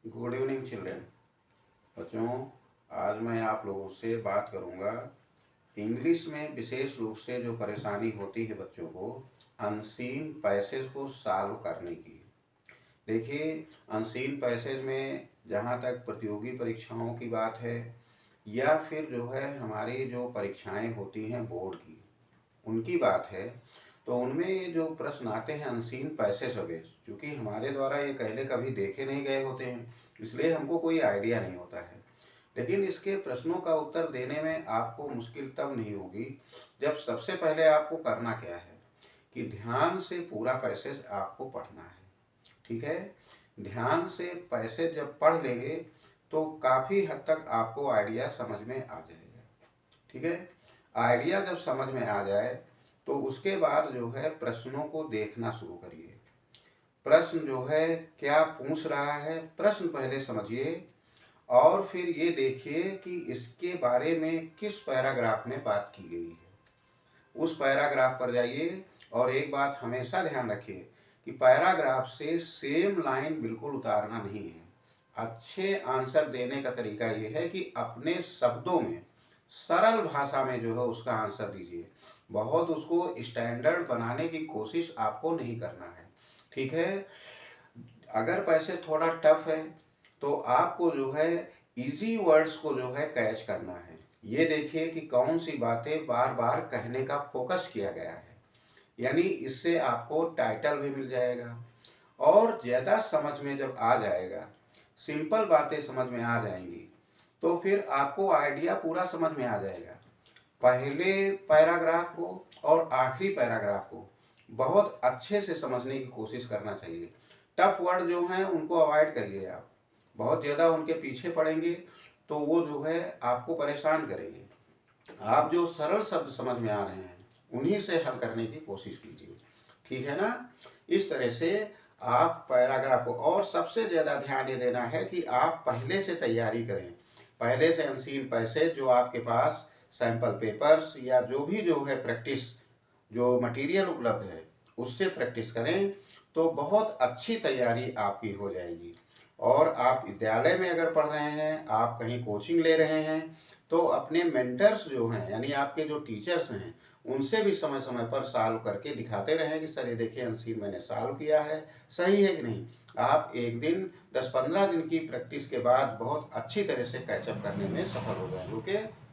Good evening children. बच्चों, आज मैं आप लोगों से बात करूंगा इंग्लिश में विशेष रूप से जो परेशानी होती है बच्चों को अनसीन पैसेज को सॉल्व करने की। देखिए, अनसीन पैसेज में जहाँ तक प्रतियोगी परीक्षाओं की बात है या फिर जो है हमारी जो परीक्षाएं होती हैं बोर्ड की, उनकी बात है, तो उनमें ये जो प्रश्न आते हैं अनसीन पैसेज बेस, क्योंकि हमारे द्वारा ये पहले कभी देखे नहीं गए होते हैं, इसलिए हमको कोई आइडिया नहीं होता है। लेकिन इसके प्रश्नों का उत्तर देने में आपको मुश्किल तब नहीं होगी जब सबसे पहले आपको करना क्या है कि ध्यान से पूरा पैसेज आपको पढ़ना है। ठीक है, ध्यान से पैसेज जब पढ़ लेंगे तो काफ़ी हद तक आपको आइडिया समझ में आ जाएगा। ठीक है, आइडिया जब समझ में आ जाए तो उसके बाद जो है प्रश्नों को देखना शुरू करिए। प्रश्न जो है क्या पूछ रहा है, प्रश्न पहले समझिए और फिर ये देखिए कि इसके बारे में किस पैराग्राफ में बात की गई है। उस पैराग्राफ पर जाइए और एक बात हमेशा ध्यान रखिए कि पैराग्राफ से सेम लाइन बिल्कुल उतारना नहीं है। अच्छे आंसर देने का तरीका ये है कि अपने शब्दों में सरल भाषा में जो है उसका आंसर दीजिए। बहुत उसको स्टैंडर्ड बनाने की कोशिश आपको नहीं करना है। ठीक है, अगर पैसे थोड़ा टफ है तो आपको जो है इजी वर्ड्स को जो है कैच करना है। ये देखिए कि कौन सी बातें बार बार कहने का फोकस किया गया है, यानी इससे आपको टाइटल भी मिल जाएगा और ज़्यादा समझ में जब आ जाएगा, सिंपल बातें समझ में आ जाएंगी तो फिर आपको आइडिया पूरा समझ में आ जाएगा। पहले पैराग्राफ को और आखिरी पैराग्राफ को बहुत अच्छे से समझने की कोशिश करना चाहिए। टफ वर्ड जो हैं उनको अवॉइड करिए। आप बहुत ज़्यादा उनके पीछे पड़ेंगे तो वो जो है आपको परेशान करेंगे। आप जो सरल शब्द समझ में आ रहे हैं उन्हीं से हल करने की कोशिश कीजिए। ठीक है ना, इस तरह से आप पैराग्राफ को, और सबसे ज़्यादा ध्यान ये देना है कि आप पहले से तैयारी करें। पहले से अनसीन पैसेज जो आपके पास सैम्पल पेपर्स या जो भी जो है प्रैक्टिस जो मटेरियल उपलब्ध है उससे प्रैक्टिस करें तो बहुत अच्छी तैयारी आपकी हो जाएगी। और आप विद्यालय में अगर पढ़ रहे हैं, आप कहीं कोचिंग ले रहे हैं, तो अपने मेंटर्स जो हैं यानी आपके जो टीचर्स हैं उनसे भी समय समय पर सॉल्व करके दिखाते रहें कि सर ये देखिए अनसीन मैंने सॉल्व किया है, सही है कि नहीं। आप एक दिन 10-15 दिन की प्रैक्टिस के बाद बहुत अच्छी तरह से कैचअप करने में सफल हो जाएंगे। ओके।